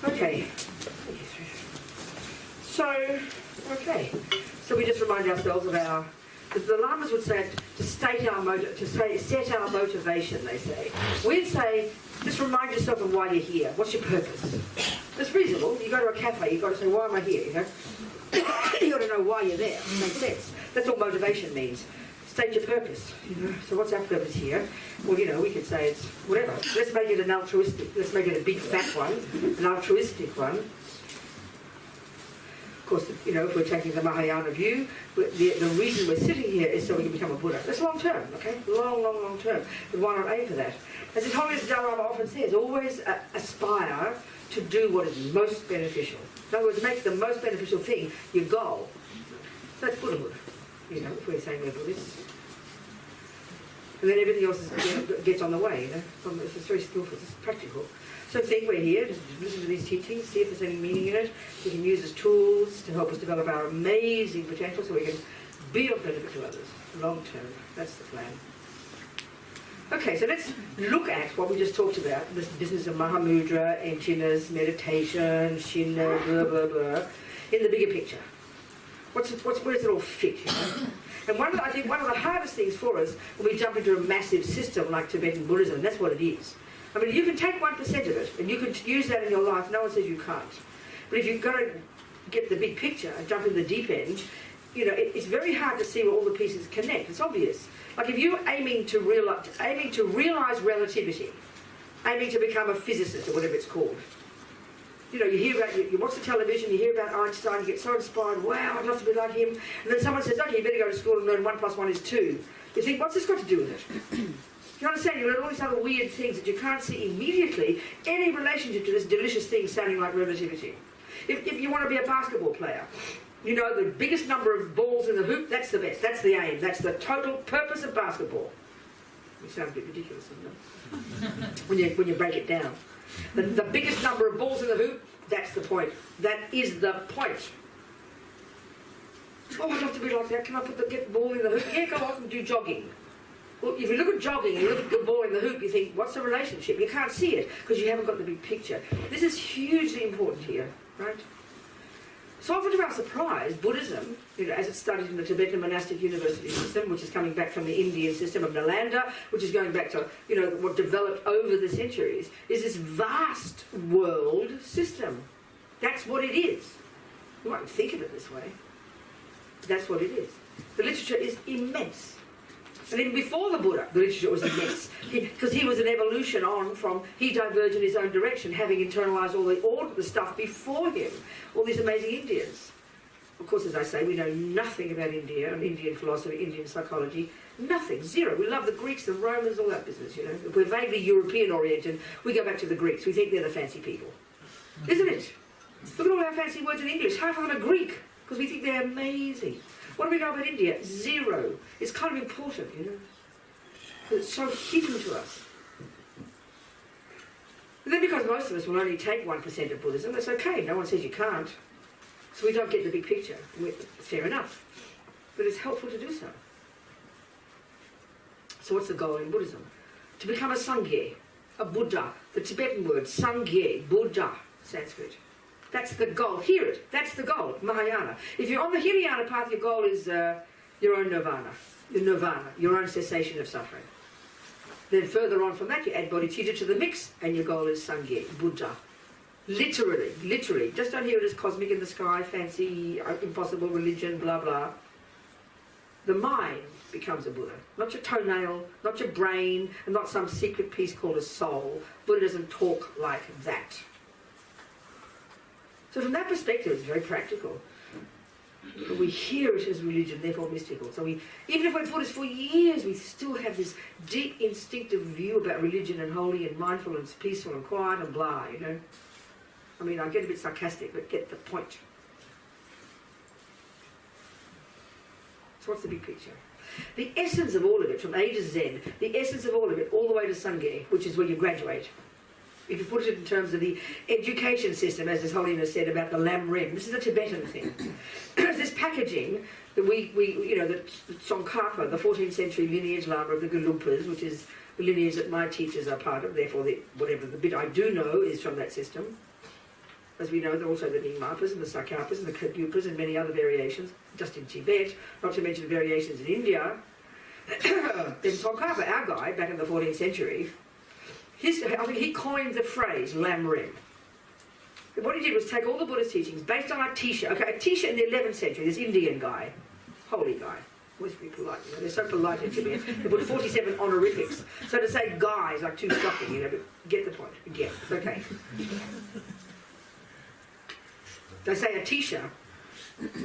Okay. So we just remind ourselves of the Lamas would say to set our motivation, they say. We'd say, just remind yourself of why you're here. What's your purpose? It's reasonable. You go to a cafe, you've got to say, why am I here? You know? You've got to know why you're there. It makes sense. That's what motivation means. State your purpose. You know? So what's our purpose here? Well, you know, we could say it's whatever. Let's make it an altruistic, let's make it a big fat one, an altruistic one. Of course, you know, if we're taking the Mahayana view, the reason we're sitting here is so we can become a Buddha. That's long term, okay? Long term. But why not aim for that? As His Holiness Dalai Lama often says, always aspire to do what is most beneficial. In other words, make the most beneficial thing your goal. So that's Buddhahood, you know, if we're saying we're Buddhists. And then everything else gets on the way, you know. It's very skillful, it's practical. So think we're here, just listen to these teachings, see if there's any meaning in it. We can use as tools to help us develop our amazing potential so we can be of benefit to others, long term. That's the plan. Okay, so let's look at what we just talked about, this business of Mahamudra, emptiness, meditation, Shinna, blah, blah, blah, in the bigger picture. Where does it all fit? You know? And I think one of the hardest things for us when we jump into a massive system like Tibetan Buddhism, that's what it is. I mean, you can take 1% of it, and you can use that in your life. No one says you can't. But if you've got to get the big picture and jump in the deep end, you know, it's very hard to see where all the pieces connect. It's obvious. Like if you're aiming to realize relativity, aiming to become a physicist or whatever it's called. You know, you hear about, you watch the television, you hear about Einstein, you get so inspired, wow, I'd love to be like him. And then someone says, okay, you better go to school and learn 1 + 1 is 2. You think, what's this got to do with it? You understand? You learn all these other weird things that you can't see immediately any relationship to this delicious thing sounding like relativity. If you want to be a basketball player, you know, the biggest number of balls in the hoop, that's the best. That's the aim. That's the total purpose of basketball. It sounds a bit ridiculous, doesn't it? when you break it down. The biggest number of balls in the hoop, that's the point. That is the point. Oh, I'd love to be like that. Can I get the ball in the hoop? Yeah, go off and do jogging. Well, if you look at jogging, you look at the ball in the hoop, you think, what's the relationship? You can't see it because you haven't got the big picture. This is hugely important here, right? So often to our surprise, Buddhism, you know, as it's studied in the Tibetan monastic university system, which is coming back from the Indian system of Nalanda, which is going back to, you know, what developed over the centuries, is this vast world system. That's what it is. You mightn't think of it this way. That's what it is. The literature is immense. And even before the Buddha, the literature was immense. Because he was an evolution on from, he diverged in his own direction, having internalized all the stuff before him. All these amazing Indians. Of course, as I say, we know nothing about India and Indian philosophy, Indian psychology. Nothing. Zero. We love the Greeks, the Romans, all that business, you know. If we're vaguely European-oriented, we go back to the Greeks. We think they're the fancy people. Isn't it? Look at all our fancy words in English. Half of them are Greek, because we think they're amazing. What do we know about India? Zero. It's kind of important, you know. It's so hidden to us. And then because most of us will only take 1% of Buddhism, that's okay. No one says you can't. So we don't get the big picture. Fair enough. But it's helpful to do so. So what's the goal in Buddhism? To become a Sangye, a Buddha. The Tibetan word, Sangye, Buddha, Sanskrit. That's the goal. Hear it. That's the goal. Mahayana. If you're on the Hinayana path, your goal is your own nirvana. Your own cessation of suffering. Then further on from that, you add bodhicitta to the mix, and your goal is Sangye, Buddha. Literally. Just don't hear it as cosmic in the sky, fancy, impossible religion, blah, blah. The mind becomes a Buddha. Not your toenail, not your brain, and not some secret piece called a soul. Buddha doesn't talk like that. So from that perspective, it's very practical. But we hear it as religion, therefore mystical. So even if we're Buddhists for years, we still have this deep instinctive view about religion and holy and mindful and peaceful and quiet and blah, you know. I mean, I get a bit sarcastic, but get the point. So what's the big picture? The essence of all of it, from A to Z, the essence of all of it, all the way to Sangye, which is where you graduate. If you put it in terms of the education system, as His Holiness said about the lam rim, this is a Tibetan thing. This packaging that the Tsongkhapa, the 14th century lineage lama of the Gelugpas, which is the lineage that my teachers are part of, therefore whatever the bit I do know is from that system. As we know, there are also the Nyingmapas and the Tsarkapas and the Kagyupas and many other variations, just in Tibet, not to mention variations in India. Then Tsongkhapa, our guy, back in the 14th century, I think he coined the phrase Lam Rim. What he did was take all the Buddhist teachings based on Atisha. Okay, Atisha in the 11th century, this Indian guy, holy guy, always be polite, you know, they're so polite in Tibet. They put 47 honorifics. So to say guy is like too shocking, you know, but get the point. Again, it's okay. They say Atisha,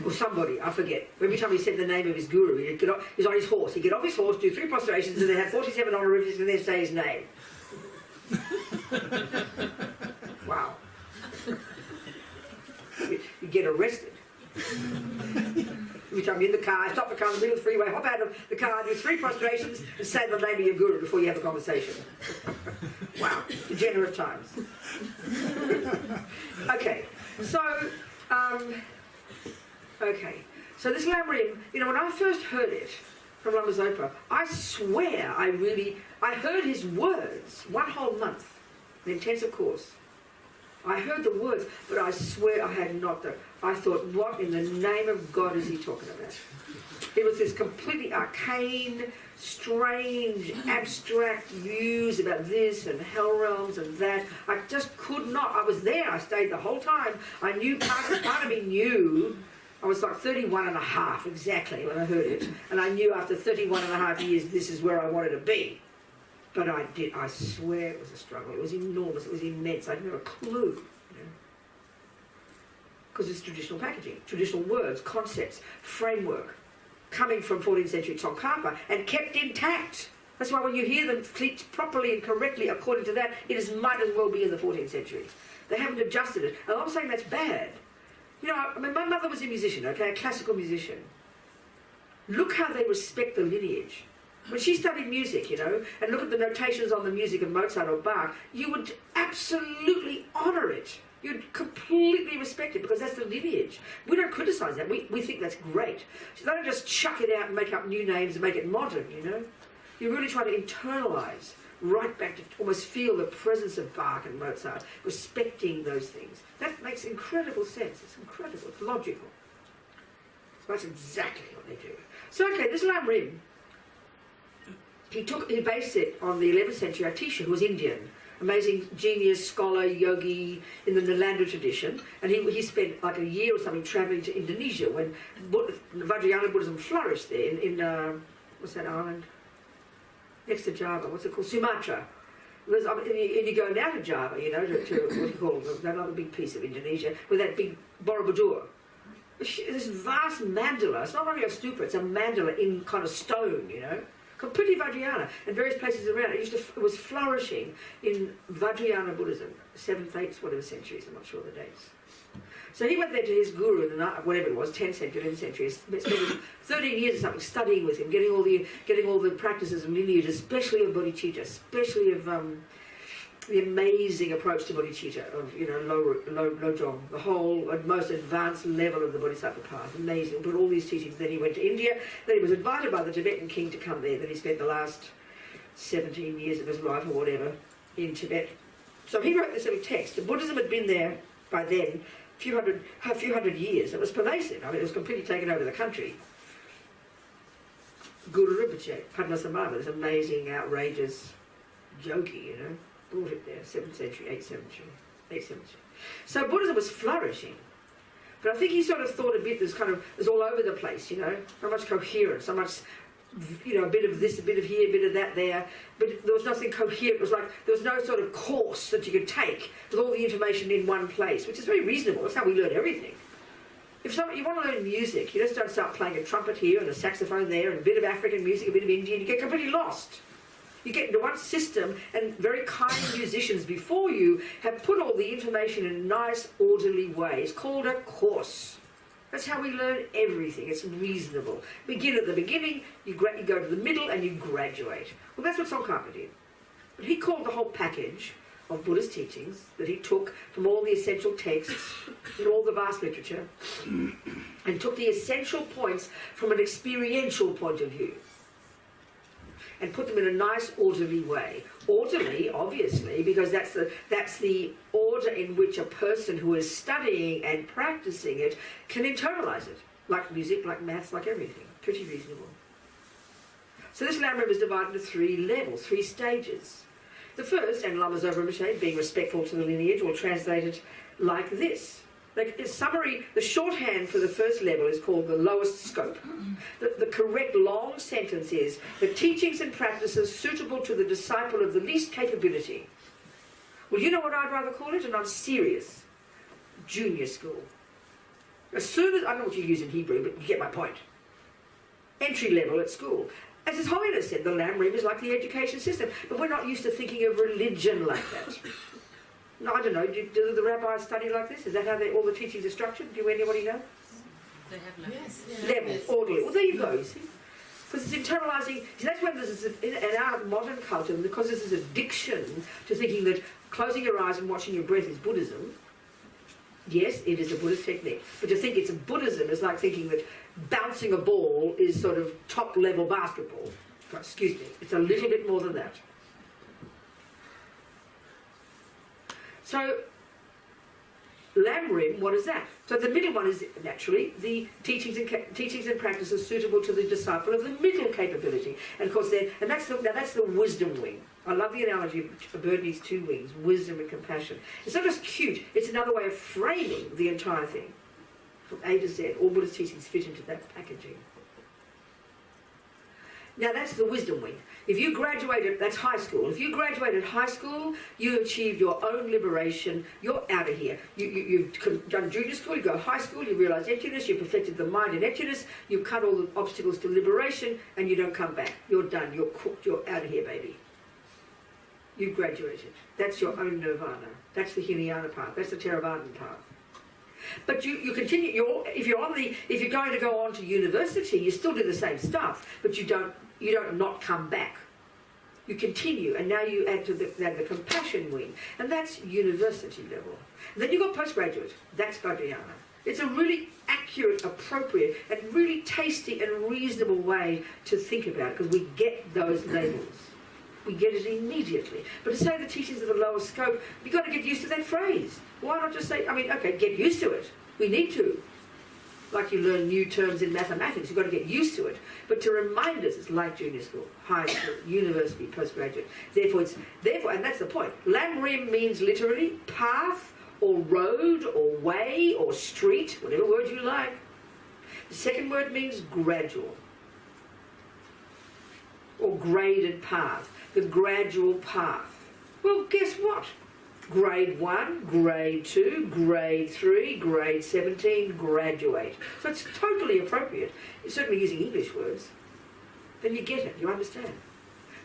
or somebody, I forget. Every time he said the name of his guru, he's on his horse. He'd get off his horse, do 3 prostrations, and then have 47 honorifics, and then say his name. Wow. You get arrested. Every time you're in the car, stop the car in the middle of the freeway, hop out of the car, do 3 prostrations, and say the name of your guru before you have a conversation. Wow, degenerate times. Okay, so, so this Lam Rim, you know, when I first heard it from Lama Zopa, I swear I heard his words 1 whole month, an intensive course. I heard the words, but I swear I had not. I thought, what in the name of God is he talking about? It was this completely arcane, strange, abstract views about this and hell realms and that. I just could not. I was there. I stayed the whole time. I knew, part of me knew. I was like 31 and a half exactly when I heard it. And I knew after 31 and a half years, this is where I wanted to be. But I swear it was a struggle. It was enormous, it was immense. I had no clue. Because it's traditional packaging, traditional words, concepts, framework, coming from 14th century Tsongkhapa and kept intact. That's why when you hear them properly and correctly according to that, it might as well be in the 14th century. They haven't adjusted it. And I'm saying that's bad. You know, I mean, my mother was a musician, okay, a classical musician. Look how they respect the lineage. When she studied music, you know, and look at the notations on the music of Mozart or Bach, you would absolutely honour it. You'd completely respect it because that's the lineage. We don't criticise that. We think that's great. So they don't just chuck it out and make up new names and make it modern, you know. You really try to internalise, right back to almost feel the presence of Bach and Mozart, respecting those things. That makes incredible sense. It's incredible. It's logical. So that's exactly what they do. So, okay, this Lam Rim, he based it on the 11th century Atisha, who was Indian, amazing genius, scholar, yogi in the Nalanda tradition, and he spent like a year or something travelling to Indonesia when Vajrayana Buddhism flourished there in what's that island? Next to Java, what's it called? Sumatra. And you go now to Java, you know, to what do you call it, that other big piece of Indonesia, with that big Borobudur. This vast mandala, it's not only a stupa, it's a mandala in kind of stone, you know. Completely Vajrayana, and various places around. It was flourishing in Vajrayana Buddhism, 7th, 8th, whatever centuries, I'm not sure the dates. So he went there to his guru in the, whatever it was, 10th century, 11th century, spent 13 years or something studying with him, getting all the practices and lineage, especially of bodhicitta, especially of the amazing approach to bodhicitta, of, you know, Lojong, the whole most advanced level of the bodhisattva path, amazing. But all these teachings. Then he went to India. Then he was invited by the Tibetan king to come there. Then he spent the last 17 years of his life or whatever in Tibet. So he wrote this little text. And Buddhism had been there by then a few hundred years. It was pervasive. I mean, it was completely taken over the country. Guru Rinpoche, Padmasambhava, this amazing, outrageous yogi, you know, brought it there, 7th century, 8th century. So Buddhism was flourishing. But I think he sort of thought a bit, it was all over the place, you know, so much coherence, so much, you know, a bit of this, a bit of here, a bit of that there, but there was nothing coherent. It was like there was no sort of course that you could take with all the information in one place, which is very reasonable. That's how we learn everything. If you want to learn music, you just don't start playing a trumpet here and a saxophone there and a bit of African music, a bit of Indian, you get completely lost. You get into one system, and very kind musicians before you have put all the information in a nice, orderly way. It's called a course. That's how we learn everything. It's reasonable. Begin at the beginning, you go to the middle, and you graduate. Well, that's what Tsongkhapa did. But he called the whole package of Buddhist teachings that he took from all the essential texts in all the vast literature, and took the essential points from an experiential point of view, and put them in a nice, orderly way. Orderly, obviously, because that's the order order in which a person who is studying and practicing it can internalize it. Like music, like maths, like everything. Pretty reasonable. So this Lam Rim is divided into 3 levels, 3 stages. The first, and Lama Zopa Rinpoche, being respectful to the lineage, will translate it like this. Like a summary, the shorthand for the first level is called the lowest scope. The correct long sentence is, the teachings and practices suitable to the disciple of the least capability. Well, you know what I'd rather call it? And I'm serious. Junior school. As soon as, I don't know what you use in Hebrew, but you get my point. Entry level at school. As His Holiness said, the Lam Rim is like the education system, but we're not used to thinking of religion like that. No, I don't know, do the rabbis study like this? Is that how all the teachings are structured? Do anybody know? They have levels. Yes. Levels, orderly. Well, there you go, you see. Because it's internalising, see, that's when there's in our modern culture, because there's this addiction to thinking that closing your eyes and watching your breath is Buddhism. Yes, it is a Buddhist technique. But to think it's a Buddhism is like thinking that bouncing a ball is sort of top-level basketball. Excuse me, it's a little bit more than that. So, Lam Rim, what is that? So the middle one is naturally the teachings and practices suitable to the disciple of the middle capability. And of course, that's the wisdom wing. I love the analogy of a bird needs 2 wings, wisdom and compassion. It's not just cute, it's another way of framing the entire thing. From A to Z, all Buddhist teachings fit into that packaging. Now that's the wisdom wing. If you graduated, that's high school. If you graduated high school, you achieved your own liberation, you're out of here. You've done junior school, you go to high school, you realise emptiness, you perfected the mind in emptiness, you cut all the obstacles to liberation, and you don't come back. You're done, you're cooked, you're out of here, baby. You've graduated. That's your own nirvana. That's the Hinayana path. That's the Theravadan path. But you continue. If you're going to go on to university, you still do the same stuff, but you don't not come back. You continue, and now you add to the compassion wing, and that's university level. And then you've got postgraduate. That's Vajrayana. It's a really accurate, appropriate, and really tasty and reasonable way to think about it, because we get those labels. We get it immediately. But to say the teachings of the lower scope, you've got to get used to that phrase. Why not just say, okay, get used to it. We need to. Like you learn new terms in mathematics, you've got to get used to it. But to remind us, it's like junior school, high school, university, postgraduate. Therefore, and that's the point. Lam Rim means literally path or road or way or street, whatever word you like. The second word means gradual or graded path. The gradual path. Well, guess what? Grade 1, grade 2, grade 3, grade 17, graduate. So it's totally appropriate. You're certainly using English words. Then you get it, you understand.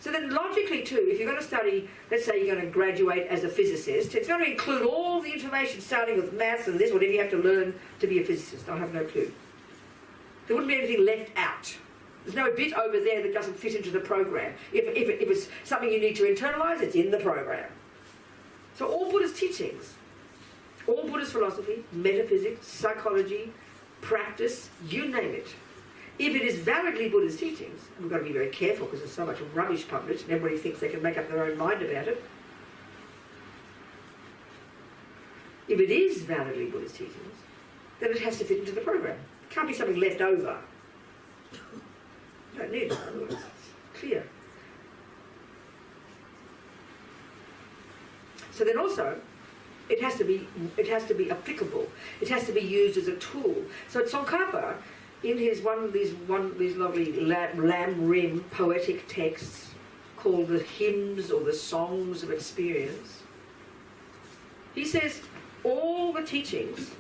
So then logically too, if you're going to study, let's say you're going to graduate as a physicist, it's going to include all the information starting with maths and this, whatever you have to learn to be a physicist. I have no clue. There wouldn't be anything left out. There's no bit over there that doesn't fit into the program. If it's something you need to internalise, it's in the program. So all Buddhist teachings, all Buddhist philosophy, metaphysics, psychology, practice, you name it. If it is validly Buddhist teachings, and we've got to be very careful because there's so much rubbish published and everybody thinks they can make up their own mind about it. If it is validly Buddhist teachings, then it has to fit into the program. It can't be something left over. You don't need it, otherwise it's clear. So then also, it has to be applicable. It has to be used as a tool. So Tsongkhapa, in his one of these lovely Lam Rim poetic texts called the Hymns or the Songs of Experience, he says all the teachings.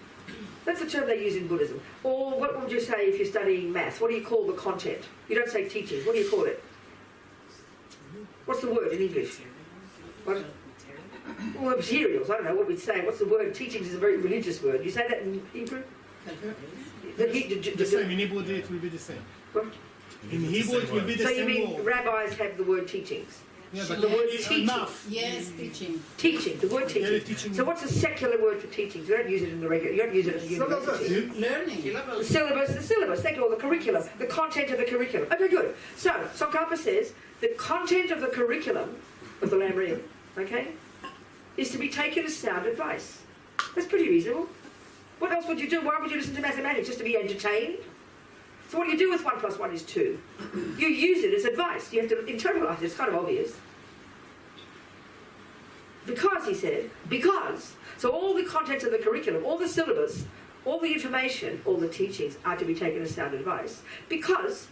That's the term they use in Buddhism. Or what would you say if you're studying maths? What do you call the content? You don't say teachings. What do you call it? What's the word in English? What? Well, materials. I don't know what we'd say. What's the word? Teachings is a very religious word. You say that in Hebrew? The same. In Hebrew it will be the same. What? In Hebrew it will be the same. So you mean word. rabbis have the word teachings? Yeah, but the word teaching. Yes, teaching. Teaching, the word teaching. Yeah, teaching. So what's the secular word for teaching? You don't use it in the regular, you don't use it at the university. Learning. The syllabus, thank you, or the curriculum, the content of the curriculum. Okay, good. So, Tsongkhapa says, the content of the curriculum of the Lam Rim, okay, is to be taken as sound advice. That's pretty reasonable. What else would you do? Why would you listen to mathematics? Just to be entertained? So what do you do with 1 + 1 is 2? You use it as advice. You have to internalize it. It's kind of obvious. Because, he said, because. So all the contents of the curriculum, all the syllabus, all the information, all the teachings are to be taken as sound advice. Because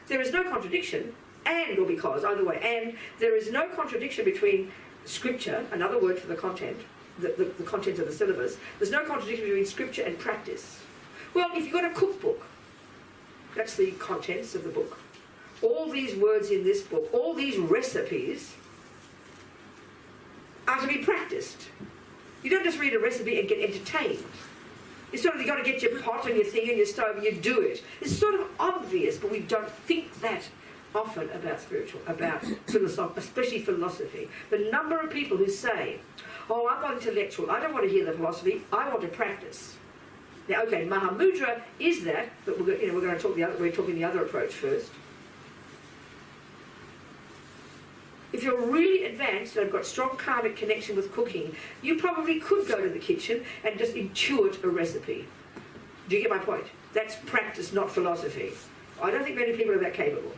there is no contradiction, either way, and there is no contradiction between scripture, another word for the content, the content of the syllabus. There's no contradiction between scripture and practice. Well, if you've got a cookbook, that's the contents of the book. All these words in this book, all these recipes are to be practiced. You don't just read a recipe and get entertained. It's sort of, you've got to get your pot and your thing and your stove and you do it. It's sort of obvious, but we don't think that often about philosophy, especially philosophy. The number of people who say, oh, I'm not intellectual, I don't want to hear the philosophy, I want to practice. Now, okay, Mahamudra is that, but we're going to talk we're talking the other approach first. If you're really advanced and have got strong karmic connection with cooking, you probably could go to the kitchen and just intuit a recipe. Do you get my point? That's practice, not philosophy. I don't think many people are that capable.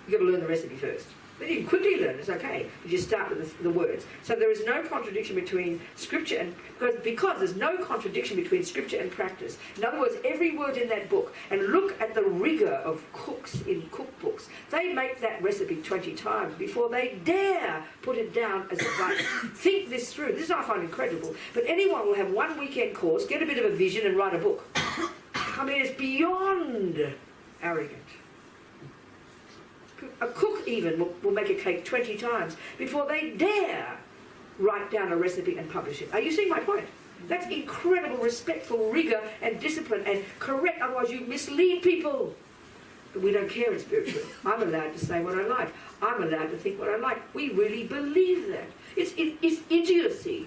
You've got to learn the recipe first. Then you can quickly learn, it's okay. But you start with the words. So there is no contradiction between scripture and... Because there's no contradiction between scripture and practice. In other words, every word in that book, and look at the rigour of cooks in cookbooks. They make that recipe 20 times before they dare put it down as advice. Think this through. This I find incredible. But anyone will have one weekend course, get a bit of a vision and write a book. I mean, it's beyond arrogant. A cook even will make a cake 20 times before they dare write down a recipe and publish it. Are you seeing my point? That's incredible respectful rigour and discipline and correct, otherwise you mislead people. But we don't care in spiritual. I'm allowed to say what I like. I'm allowed to think what I like. We really believe that. It's idiocy.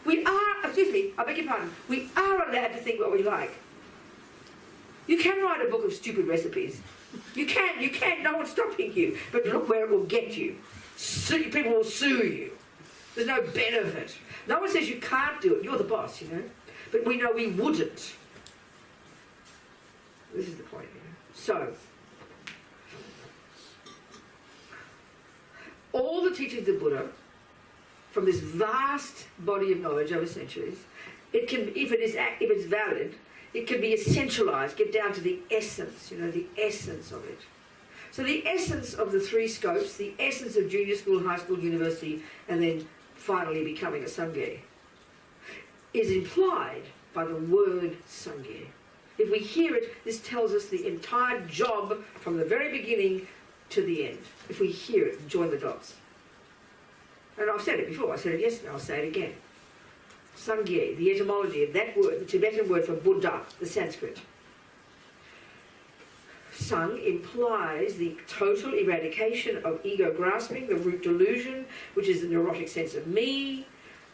We are allowed to think what we like. You can write a book of stupid recipes. You can, no one's stopping you. But look where it will get you. People will sue you. There's no benefit. No one says you can't do it. You're the boss, you know. But we know we wouldn't. This is the point here. So, all the teachings of Buddha, from this vast body of knowledge over centuries, it can, if it's valid, it can be essentialized, get down to the essence, the essence of it. So the essence of the three scopes, the essence of junior school, high school, university, and then finally becoming a Sangye, is implied by the word Sangye. If we hear it, this tells us the entire job from the very beginning to the end. If we hear it, join the dots. And I've said it before, I said it yesterday, I'll say it again. Sangye, the etymology of that word, the Tibetan word for Buddha, the Sanskrit. Sang implies the total eradication of ego grasping, the root delusion, which is the neurotic sense of me,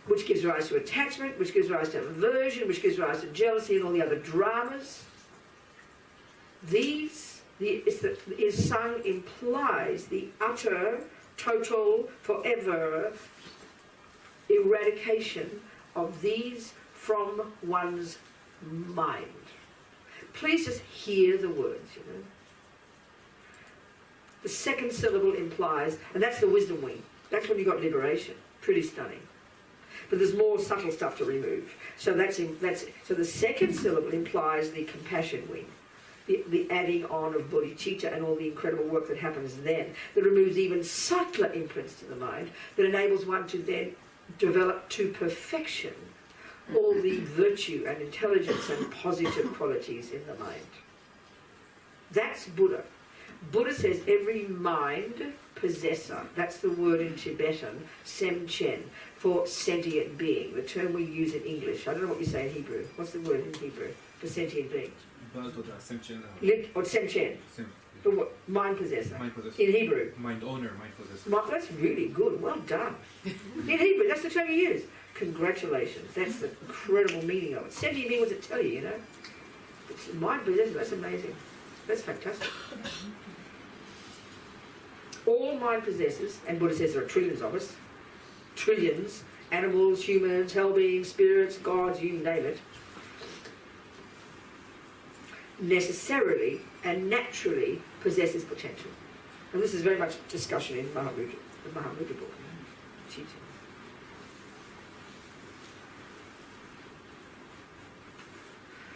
which gives rise to attachment, which gives rise to aversion, which gives rise to jealousy and all the other dramas. Sang implies the utter, total, forever eradication of these from one's mind. Please just hear the words, The second syllable implies, and that's the wisdom wing. That's when you got liberation. Pretty stunning. But there's more subtle stuff to remove. So so the second syllable implies the compassion wing. The adding on of bodhicitta and all the incredible work that happens then, that removes even subtler imprints to the mind, that enables one to then develop to perfection all the virtue and intelligence and positive qualities in the mind. That's Buddha. Buddha says every mind possessor, that's the word in Tibetan, semchen, for sentient being, the term we use in English. I don't know what you say in Hebrew. What's the word in Hebrew for sentient being? Or semchen. The what? Mind possessor. Mind possessor. In Hebrew. Mind owner, mind possessor. That's really good. Well done. In Hebrew, that's the term you use. Congratulations. That's the incredible meaning of it. Sentient being, what's it tell you, It's mind possessor. That's amazing. That's fantastic. All mind possessors, and Buddha says there are trillions of us, trillions, animals, humans, hell beings, spirits, gods, you name it, necessarily and naturally possesses potential. And this is very much discussion in Mahamudra, the Mahamudra book, teaching.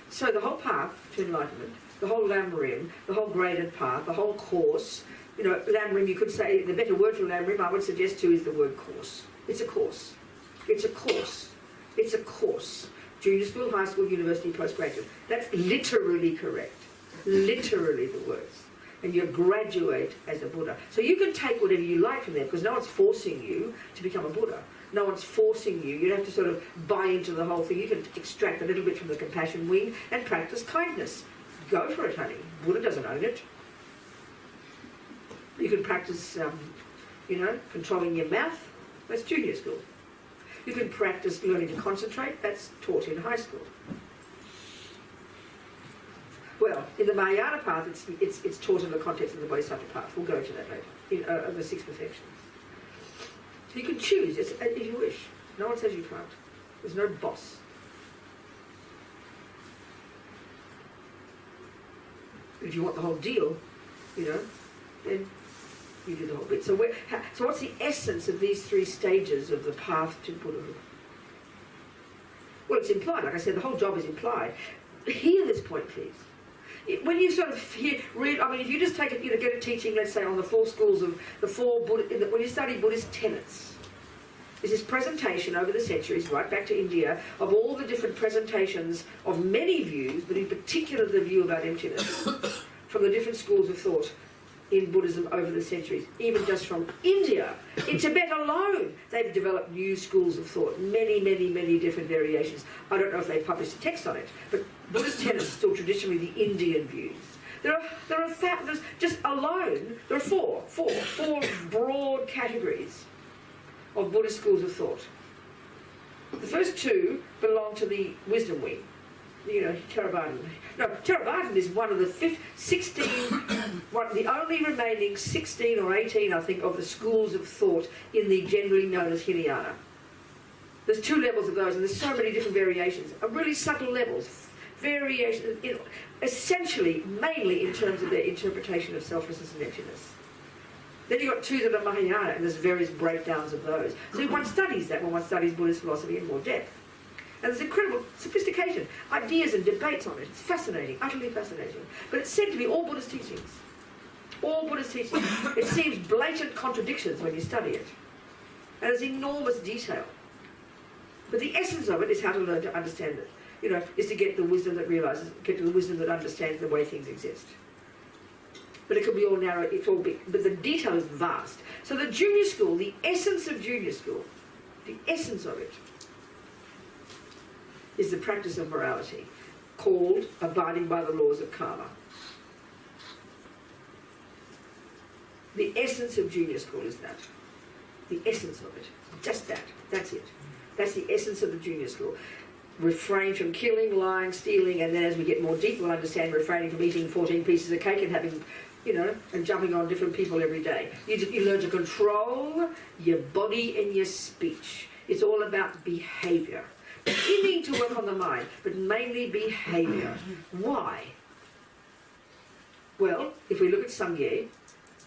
So the whole path to enlightenment, the whole Lamrim, the whole graded path, the whole course, you know, Lamrim, you could say, the better word for Lamrim I would suggest too is the word course. It's a course. It's a course. It's a course. Junior school, high school, university, postgraduate. That's literally correct. Literally the words. And you graduate as a Buddha. So you can take whatever you like from there because no one's forcing you to become a Buddha. No one's forcing you. You don't have to sort of buy into the whole thing. You can extract a little bit from the compassion wing and practice kindness. Go for it, honey. Buddha doesn't own it. You can practice, you know, controlling your mouth. That's junior school. You can practice learning to concentrate. That's taught in high school. Well, in the Mahayana path, it's taught in the context of the Bodhisattva path. We'll go to that later, in the six perfections. You can choose if you wish. No one says you can't. There's no boss. If you want the whole deal, you know, then you do the whole bit. So what's the essence of these three stages of the path to Buddhahood? Well, it's implied. Like I said, the whole job is implied. Hear this point, please. When you sort of read, I mean, if you just take it, you know, get a teaching, let's say, on the four schools of the four when you study Buddhist tenets, there's this presentation over the centuries, right back to India, of all the different presentations of many views, but in particular the view about emptiness, from the different schools of thought in Buddhism over the centuries, even just from India. In Tibet alone, they've developed new schools of thought, many, many, many different variations. I don't know if they've published a text on it, but Buddhist tenets are still traditionally the Indian views. There are four broad categories of Buddhist schools of thought. The first two belong to the wisdom wing. You know, Theravada. No, Theravada is one of the the only remaining 16 or 18, I think, of the schools of thought in the generally known as Hinayana. There's two levels of those, and there's so many different variations, really subtle levels, variations, you know, essentially, mainly in terms of their interpretation of selflessness and emptiness. Then you've got two that are Mahayana, and there's various breakdowns of those. So one studies that when one studies Buddhist philosophy in more depth. And there's incredible sophistication, ideas and debates on it. It's fascinating, utterly fascinating. But it's said to be all Buddhist teachings. All Buddhist teachings. It seems blatant contradictions when you study it. And there's enormous detail. But the essence of it is how to learn to understand it. You know, is to get the wisdom that realizes, get to the wisdom that understands the way things exist. But it could be all narrow, it's all big. But the detail is vast. So the junior school, the essence of junior school, the essence of it, is the practice of morality, called abiding by the laws of karma. The essence of junior school is that. The essence of it. Just that. That's it. That's the essence of the junior school. Refrain from killing, lying, stealing, and then as we get more deep, we'll understand refraining from eating 14 pieces of cake and having, you know, and jumping on different people every day. You learn to control your body and your speech. It's all about behaviour. Beginning to work on the mind, but mainly behaviour. Why? Well, if we look at Sangye,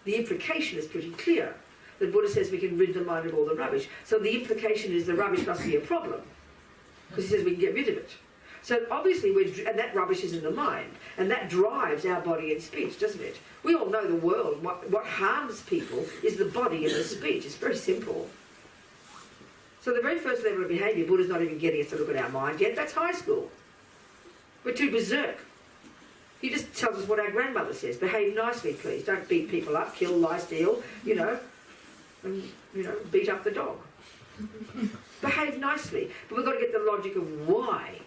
the implication is pretty clear. The Buddha says we can rid the mind of all the rubbish. So the implication is the rubbish must be a problem. Because he says we can get rid of it. So obviously, and that rubbish is in the mind. And that drives our body and speech, doesn't it? We all know the world. What harms people is the body and the speech. It's very simple. So the very first level of behaviour, Buddha's not even getting us to look at our mind yet. That's high school. We're too berserk. He just tells us what our grandmother says. Behave nicely, please. Don't beat people up, kill, lie, steal, you know, and, you know, beat up the dog. Behave nicely. But we've got to get the logic of why.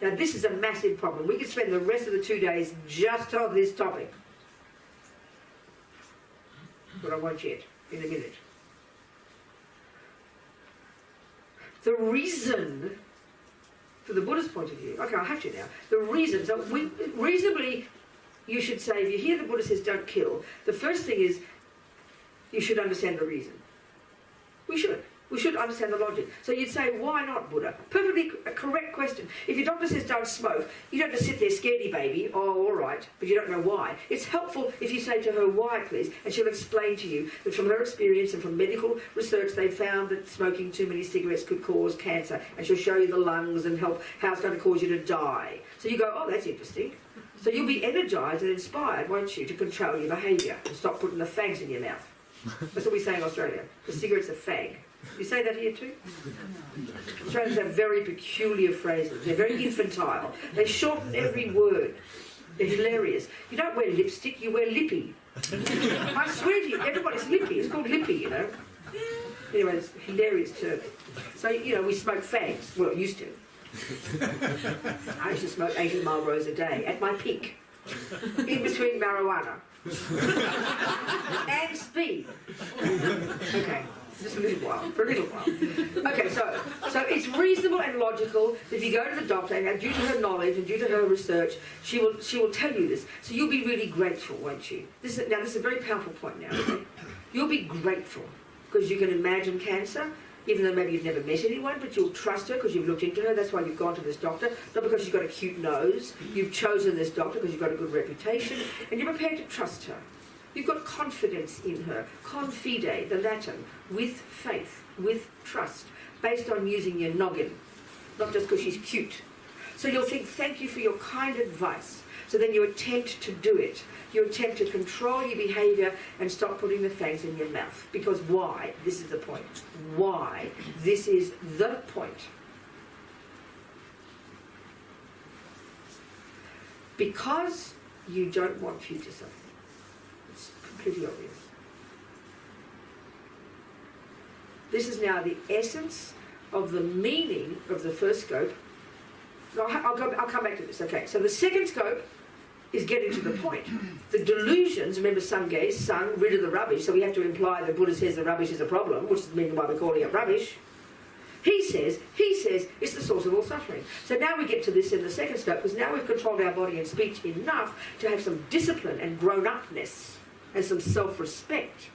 Now, this is a massive problem. We could spend the rest of the 2 days just on this topic. But I won't yet, in a minute. The reason, from the Buddhist point of view, okay, I have to now, the reason, so reasonably, you should say, if you hear the Buddha says don't kill, the first thing is, you should understand the reason. We should. We should understand the logic. So you'd say, why not, Buddha? Perfectly correct question. If your doctor says don't smoke, you don't just sit there scaredy baby, oh, all right, but you don't know why. It's helpful if you say to her, why, please, and she'll explain to you that from her experience and from medical research, they found that smoking too many cigarettes could cause cancer, and she'll show you the lungs and how it's going to cause you to die. So you go, oh, that's interesting. So you'll be energised and inspired, won't you, to control your behaviour and stop putting the fags in your mouth. That's what we say in Australia. The cigarette's a fag. You say that here too? Australians have very peculiar phrases. They're very infantile. They shorten every word. They're hilarious. You don't wear lipstick, you wear lippy. I swear to you, everybody's lippy. It's called lippy, you know. Anyway, it's a hilarious term. So, you know, we smoke fags. Well, used to. I used to smoke 80 Marlboros a day at my peak. In between marijuana. And speed. Okay. Just a little while, for a little while. Okay, so it's reasonable and logical that if you go to the doctor, and due to her knowledge and due to her research, she will tell you this. So you'll be really grateful, won't you? This is a very powerful point now. Okay? You'll be grateful because you can imagine cancer, even though maybe you've never met anyone, but you'll trust her because you've looked into her. That's why you've gone to this doctor, not because she's got a cute nose. You've chosen this doctor because you've got a good reputation, and you're prepared to trust her. You've got confidence in her. Confide, the Latin, with faith, with trust, based on using your noggin, not just because she's cute. So you'll think, thank you for your kind advice. So then you attempt to do it. You attempt to control your behaviour and stop putting the fags in your mouth. Because why? This is the point. Why? This is the point. Because you don't want future suffering. It's completely obvious. This is now the essence of the meaning of the first scope. No, I'll come back to this. Okay, so the second scope is getting to the point. The delusions, remember Sangye, Sang, rid of the rubbish, so we have to imply that Buddha says the rubbish is a problem, which is the meaning why we're calling it rubbish. He says it's the source of all suffering. So now we get to this in the second scope, because now we've controlled our body and speech enough to have some discipline and grown-upness and some self-respect.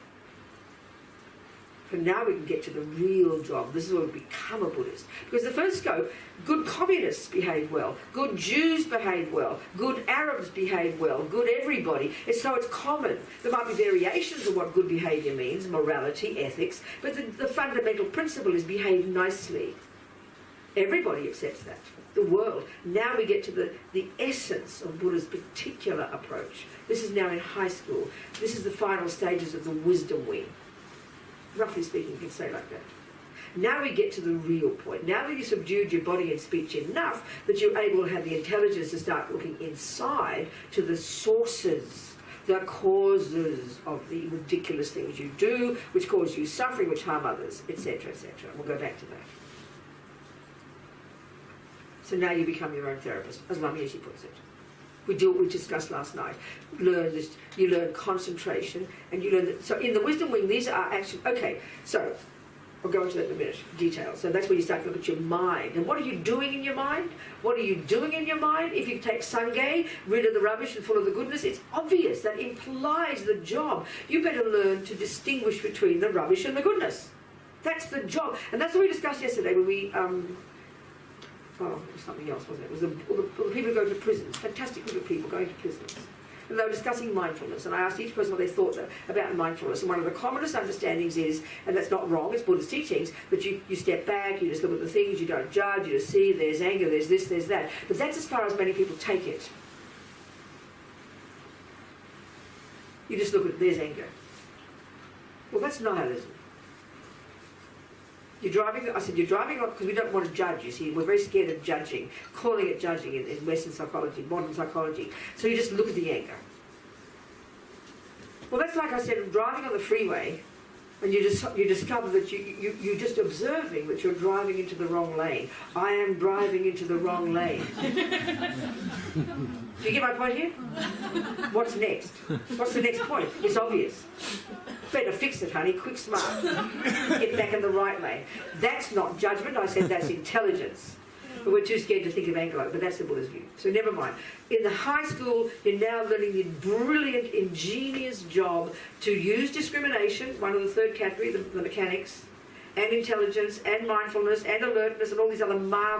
And now we can get to the real job. This is where we become a Buddhist. Because the first scope, good communists behave well, good Jews behave well, good Arabs behave well, good everybody. It's common. There might be variations of what good behaviour means, morality, ethics, but the fundamental principle is behave nicely. Everybody accepts that. The world. Now we get to the essence of Buddha's particular approach. This is now in high school. This is the final stages of the wisdom wing. Roughly speaking, you can say like that. Now we get to the real point. Now that you've subdued your body and speech enough that you're able to have the intelligence to start looking inside to the sources, the causes of the ridiculous things you do, which cause you suffering, which harm others, etc., etc. We'll go back to that. So now you become your own therapist, as Lamy puts it. We do what we discussed last night. Learn this. You learn concentration, and you learn. So in the wisdom wing, these are actually okay. So I'll go into that in a minute. Detail. So that's where you start to look at your mind. And what are you doing in your mind? What are you doing in your mind? If you take Sangye, rid of the rubbish and full of the goodness, it's obvious. That implies the job. You better learn to distinguish between the rubbish and the goodness. That's the job, and that's what we discussed yesterday when we. Oh, it was something else, wasn't it? It was the people who go to prisons, fantastic group of people going to prisons. And they were discussing mindfulness, and I asked each person what they thought about mindfulness. And one of the commonest understandings is, and that's not wrong, it's Buddha's teachings, but you step back, you just look at the things, you don't judge, you just see there's anger, there's this, there's that. But that's as far as many people take it. You just look at there's anger. Well, that's nihilism. You're driving, I said, you're driving because we don't want to judge, you see. We're very scared of judging, calling it judging in Western psychology, modern psychology. So you just look at the anger. Well, that's like I said, driving on the freeway, and you discover that you're just observing that you're driving into the wrong lane. I am driving into the wrong lane. Do you get my point here? What's next? What's the next point? It's obvious. Better fix it, honey. Quick, smart. Get back in the right lane. That's not judgment. I said that's intelligence. But we're too scared to think of anger, but that's the Buddha's view. So never mind. In the high school, you're now learning the brilliant, ingenious job to use discrimination, one of the third category, the mechanics, and intelligence and mindfulness and alertness and all these other marvellous